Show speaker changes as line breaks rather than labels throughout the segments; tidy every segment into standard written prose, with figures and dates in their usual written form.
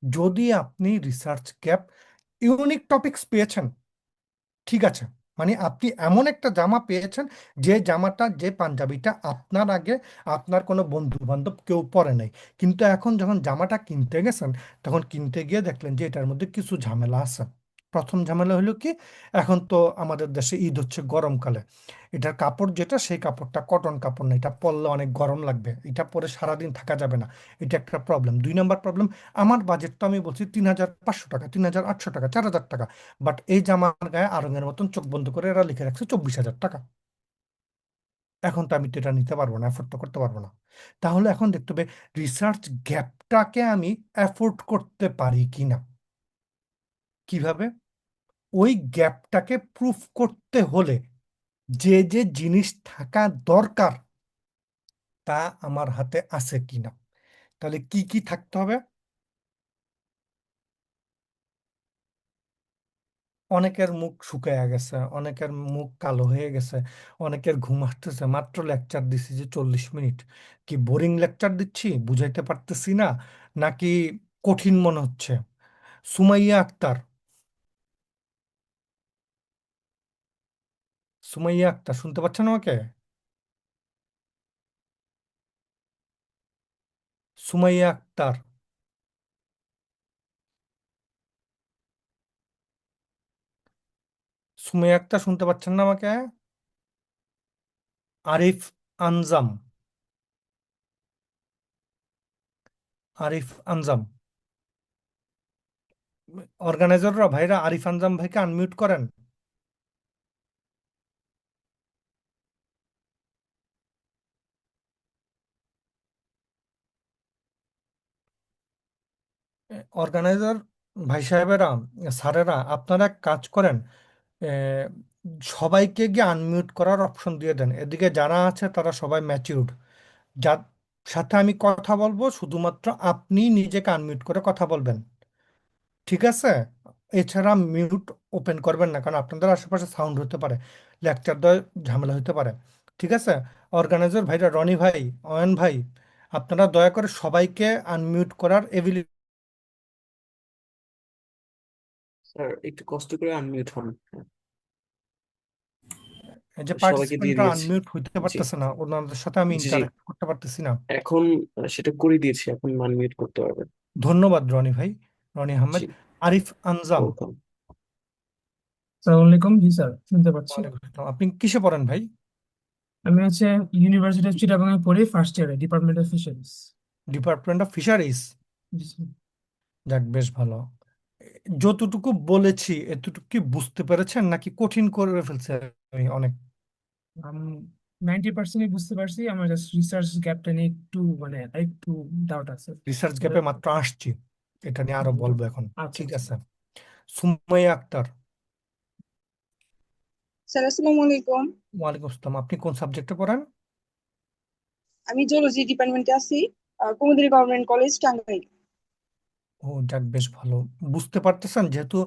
যদি আপনি research gap unique topics পেয়েছেন, ঠিক আছে, মানে আপনি এমন একটা জামা পেয়েছেন যে জামাটা, যে পাঞ্জাবিটা আপনার আগে আপনার কোনো বন্ধু বান্ধব কেউ পরে নাই, কিন্তু এখন যখন জামাটা কিনতে গেছেন, তখন কিনতে গিয়ে দেখলেন যে এটার মধ্যে কিছু ঝামেলা আছে। প্রথম ঝামেলা হলো কি, এখন তো আমাদের দেশে ঈদ হচ্ছে গরমকালে, এটার কাপড় যেটা, সেই কাপড়টা কটন কাপড় না, এটা পরলে অনেক গরম লাগবে, এটা পরে সারাদিন থাকা যাবে না। এটা একটা প্রবলেম। 2 নম্বর প্রবলেম, আমার বাজেট তো আমি বলছি 3,500 টাকা, 3,800 টাকা, 4,000 টাকা, বাট এই জামার গায়ে আরঙের মতন চোখ বন্ধ করে এরা লিখে রাখছে 24,000 টাকা। এখন তো আমি তো এটা নিতে পারবো না, এফোর্ড তো করতে পারবো না। তাহলে এখন দেখতে হবে রিসার্চ গ্যাপটাকে আমি অ্যাফোর্ড করতে পারি কিনা। কিভাবে? ওই গ্যাপটাকে প্রুফ করতে হলে যে যে জিনিস থাকা দরকার তা আমার হাতে আছে কিনা। তাহলে কি কি থাকতে হবে? অনেকের মুখ শুকায়া গেছে, অনেকের মুখ কালো হয়ে গেছে, অনেকের ঘুম আসতেছে, মাত্র লেকচার দিছি যে 40 মিনিট। কি বোরিং লেকচার দিচ্ছি, বুঝাইতে পারতেছি না, নাকি কঠিন মনে হচ্ছে? সুমাইয়া আক্তার, সুমাইয়া আক্তার শুনতে পাচ্ছেন আমাকে? সুমাইয়া আক্তার, সুমাইয়া আক্তার শুনতে পাচ্ছেন না আমাকে? আরিফ আনজাম, আরিফ আনজাম, অর্গানাইজাররা ভাইরা আরিফ আনজাম ভাইকে আনমিউট করেন। অর্গানাইজার ভাই সাহেবেরা, স্যারেরা, আপনারা এক কাজ করেন, এ, সবাইকে গিয়ে আনমিউট করার অপশন দিয়ে দেন। এদিকে যারা আছে তারা সবাই ম্যাচিউরড, যার সাথে আমি কথা বলবো শুধুমাত্র আপনি নিজেকে আনমিউট করে কথা বলবেন, ঠিক আছে? এছাড়া মিউট ওপেন করবেন না, কারণ আপনাদের আশেপাশে সাউন্ড হতে পারে, লেকচার দেওয়ার ঝামেলা হতে পারে, ঠিক আছে? অর্গানাইজার ভাইরা, রনি ভাই, অয়ন ভাই, আপনারা দয়া করে সবাইকে আনমিউট করার এবিলিটি,
স্যার একটু কষ্ট করে আনমিউট হন।
যে
সবাইকে দিয়ে
পার্টিসিপেন্টরা
দিয়েছি।
আনমিউট হইতে
জি
পারতেছে না, ওনাদের সাথে আমি
জি জি।
ইন্টারেক্ট করতে পারতেছি না।
এখন সেটা করে দিয়েছি, এখন আনমিউট করতে পারবেন।
ধন্যবাদ রনি ভাই, রনি আহমেদ।
জি,
আরিফ আনজাম,
ওয়েলকাম।
আসসালামু আলাইকুম। জি স্যার, শুনতে পাচ্ছি।
ওয়ালাইকুম আসসালাম। আপনি কিসে পড়েন ভাই?
আমি হচ্ছে ইউনিভার্সিটি অফ চিটাগাং এ পড়ি, ফার্স্ট ইয়ারে, department of fisheries.
Department of fisheries.
G sir.
যাক, বেশ ভালো। যতটুকু বলেছি এতটুকু কি বুঝতে পেরেছেন, নাকি কঠিন করে ফেলছে আমি অনেক?
আমি 90% বুঝতে পারছি, আমার জাস্ট রিসার্চ গ্যাপটা নিয়ে একটু মানে একটু ডাউট আছে।
রিসার্চ গ্যাপে
এটা-
মাত্র আসছি, এটা নিয়ে আরো বলবো এখন।
আচ্ছা
ঠিক
আচ্ছা।
আছে। সুমাইয়া আক্তার,
স্যার আসসালামু আলাইকুম।
ওয়ালাইকুম আসসালাম। আপনি কোন সাবজেক্টে পড়েন?
আমি জুলজি ডিপার্টমেন্টে আছি, কুমুদিনী গভর্নমেন্ট কলেজ টাঙ্গাইল।
ও যাক, বেশ ভালো। বুঝতে পারতেছেন, যেহেতু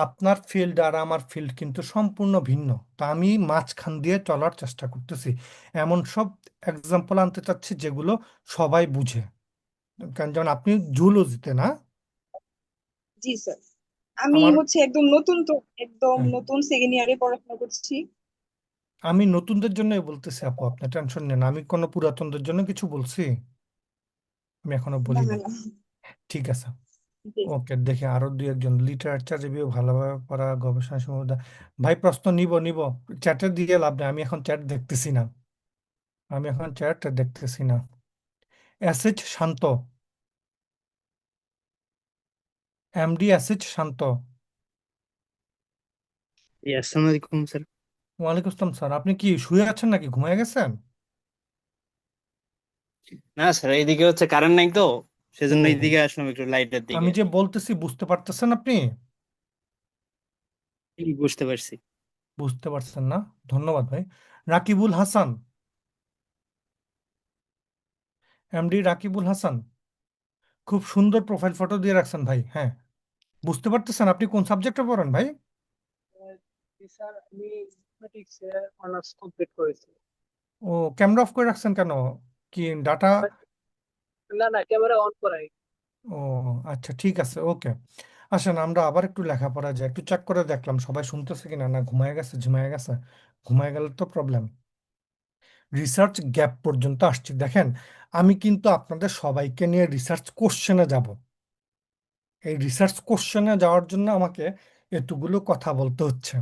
আপনার ফিল্ড আর আমার ফিল্ড কিন্তু সম্পূর্ণ ভিন্ন, তা আমি মাঝখান দিয়ে চলার চেষ্টা করতেছি, এমন সব এক্সাম্পল আনতে চাচ্ছি যেগুলো সবাই বুঝে। কারণ যেমন আপনি জুলজিতে না,
জি স্যার। আমি
আমার,
হচ্ছে একদম নতুন, তো একদম
হ্যাঁ,
নতুন সেকেন্ড ইয়ারে পড়াশোনা করছি।
আমি নতুনদের জন্যই বলতেছি আপু, আপনি টেনশন নেন, আমি কোনো পুরাতনদের জন্য কিছু বলছি? আমি এখনো
না
বলি
না
নাই।
না।
ঠিক আছে।
জি।
ওকে, দেখে আরো দুই একজন, লিটারেচার রিভিউ ভালোভাবে পড়া, গবেষণা সম্বন্ধে। ভাই প্রশ্ন নিব নিব, চ্যাটে দিয়ে লাভ নেই, আমি এখন চ্যাট দেখতেছি না, আমি এখন চ্যাট দেখতেছি না। এসএইচ শান্ত, এমডি এসএইচ শান্ত।
জি, আসসালামু আলাইকুম স্যার।
ওয়ালাইকুম আসসালাম স্যার, আপনি কি শুয়ে আছেন নাকি ঘুমিয়ে গেছেন?
না স্যার, এইদিকে হচ্ছে কারেন্ট নাই তো, সেজন্য
ও,
এইদিকে আসলাম একটু লাইটের দিকে।
আমি যে বলতেছি বুঝতে পারতেছেন আপনি?
বুঝতে পারছি।
বুঝতে পারছেন না? ধন্যবাদ ভাই। রাকিবুল হাসান, এমডি রাকিবুল হাসান, খুব সুন্দর প্রোফাইল ফটো দিয়ে রাখছেন ভাই, হ্যাঁ। বুঝতে পারতেছেন আপনি কোন সাবজেক্টে পড়েন ভাই?
স্যার আমি ম্যাথমেটিক্স এ অনার্স কমপ্লিট করেছি।
ও, ক্যামেরা অফ করে রাখছেন কেন? কি ডাটা?
না না, ক্যামেরা অন করাই।
ও আচ্ছা, ঠিক আছে, ওকে। আসেন আমরা আবার একটু লেখাপড়া যাই, একটু চেক করে দেখলাম সবাই শুনতেছে কিনা, না ঘুমায় গেছে, ঝিমায় গেছে। ঘুমায় গেলে তো প্রবলেম। রিসার্চ গ্যাপ পর্যন্ত আসছি, দেখেন আমি কিন্তু আপনাদের সবাইকে নিয়ে রিসার্চ কোশ্চেনে যাব। এই রিসার্চ কোশ্চেনে যাওয়ার জন্য আমাকে এতগুলো কথা বলতে হচ্ছে,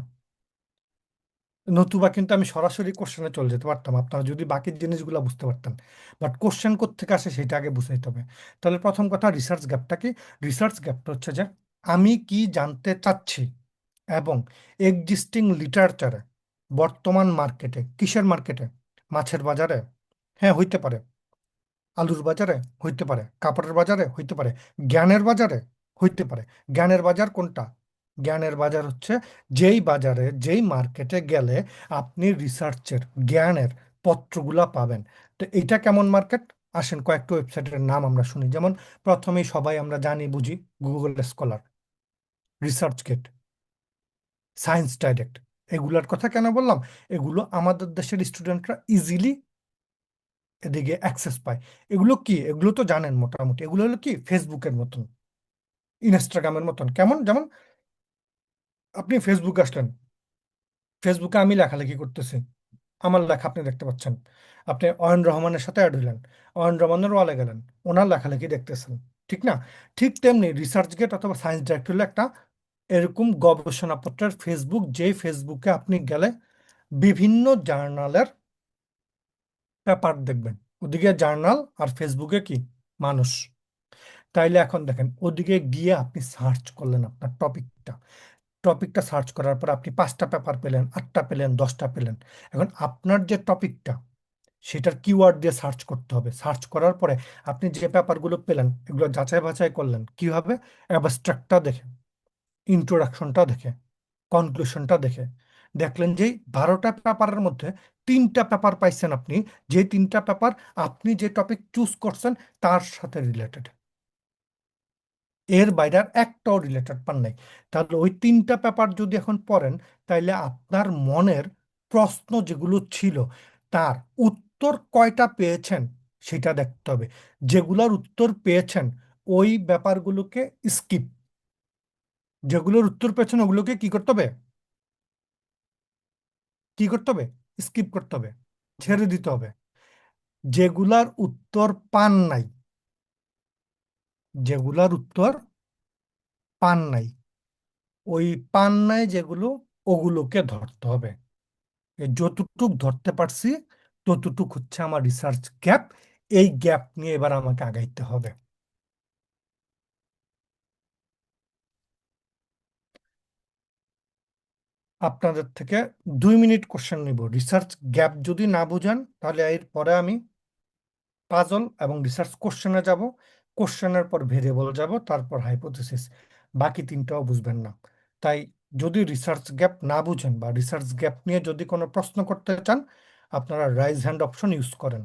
নতুবা কিন্তু আমি সরাসরি কোশ্চেনে চলে যেতে পারতাম, আপনারা যদি বাকি জিনিসগুলো বুঝতে পারতেন। বাট কোশ্চেন কোত্থেকে আসে সেটা আগে বুঝাইতে হবে। তাহলে প্রথম কথা, রিসার্চ গ্যাপটা কি? রিসার্চ গ্যাপটা হচ্ছে যে আমি কি জানতে চাচ্ছি এবং এক্সিস্টিং লিটারেচারে, বর্তমান মার্কেটে, কিসের মার্কেটে? মাছের বাজারে, হ্যাঁ হইতে পারে, আলুর বাজারে হইতে পারে, কাপড়ের বাজারে হইতে পারে, জ্ঞানের বাজারে হইতে পারে। জ্ঞানের বাজার কোনটা? জ্ঞানের বাজার হচ্ছে যেই বাজারে, যেই মার্কেটে গেলে আপনি রিসার্চের, জ্ঞানের পত্রগুলা পাবেন। তো এইটা কেমন মার্কেট? আসেন কয়েকটা ওয়েবসাইটের নাম আমরা শুনি। যেমন প্রথমেই সবাই আমরা জানি বুঝি Google Scholar, ResearchGate, ScienceDirect. এগুলার কথা কেন বললাম? এগুলো আমাদের দেশের স্টুডেন্টরা ইজিলি এদিকে অ্যাক্সেস পায়। এগুলো কি? এগুলো তো জানেন মোটামুটি, এগুলো হলো কি ফেসবুকের মতন, ইনস্টাগ্রামের মতন। কেমন? যেমন আপনি ফেসবুকে আসলেন, ফেসবুকে আমি লেখালেখি করতেছি, আমার লেখা আপনি দেখতে পাচ্ছেন। আপনি অয়ন রহমানের সাথে অ্যাড হইলেন, অয়ন রহমানের ওয়ালে গেলেন, ওনার লেখালেখি দেখতেছেন, ঠিক না? ঠিক তেমনি রিসার্চ গেট অথবা সায়েন্স ডাইরেক্ট হলো একটা এরকম গবেষণাপত্রের ফেসবুক, যেই ফেসবুকে আপনি গেলে বিভিন্ন জার্নালের পেপার দেখবেন। ওদিকে জার্নাল আর ফেসবুকে কি মানুষ। তাইলে এখন দেখেন, ওদিকে গিয়ে আপনি সার্চ করলেন আপনার টপিকটা, টপিকটা সার্চ করার পর আপনি 5টা পেপার পেলেন, 8টা পেলেন, 10টা পেলেন। এখন আপনার যে টপিকটা, সেটার কিওয়ার্ড দিয়ে সার্চ করতে হবে। সার্চ করার পরে আপনি যে পেপারগুলো পেলেন এগুলো যাচাই বাছাই করলেন কিভাবে? অ্যাবস্ট্রাক্টটা দেখে, ইন্ট্রোডাকশনটা দেখে, কনক্লুশনটা দেখে। দেখলেন যে 12টা পেপারের মধ্যে 3টা পেপার পাইছেন আপনি, যে 3টা পেপার আপনি যে টপিক চুজ করছেন তার সাথে রিলেটেড, এর বাইরে আর একটাও রিলেটেড পান নাই। তাহলে ওই 3টা পেপার যদি এখন পড়েন, তাইলে আপনার মনের প্রশ্ন যেগুলো ছিল তার উত্তর কয়টা পেয়েছেন সেটা দেখতে হবে। যেগুলোর উত্তর পেয়েছেন ওই ব্যাপারগুলোকে স্কিপ, যেগুলোর উত্তর পেয়েছেন ওগুলোকে কি করতে হবে? কি করতে হবে? স্কিপ করতে হবে, ছেড়ে দিতে হবে। যেগুলার উত্তর পান নাই, যেগুলার উত্তর পান নাই, ওই পান নাই যেগুলো, ওগুলোকে ধরতে হবে। যতটুক ধরতে পারছি ততটুক হচ্ছে আমার রিসার্চ গ্যাপ। এই গ্যাপ নিয়ে এবার আমাকে আগাইতে হবে। আপনাদের থেকে 2 মিনিট কোশ্চেন নিব। রিসার্চ গ্যাপ যদি না বুঝেন তাহলে এর পরে আমি পাজল এবং রিসার্চ কোশ্চেনে যাব, কোশ্চেনের পর ভেরিয়েবল যাব, তারপর হাইপোথেসিস। বাকি 3টাও বুঝবেন না। তাই যদি রিসার্চ গ্যাপ না বুঝেন বা রিসার্চ গ্যাপ নিয়ে যদি কোনো প্রশ্ন করতে চান, আপনারা রাইজ হ্যান্ড অপশন ইউজ করেন।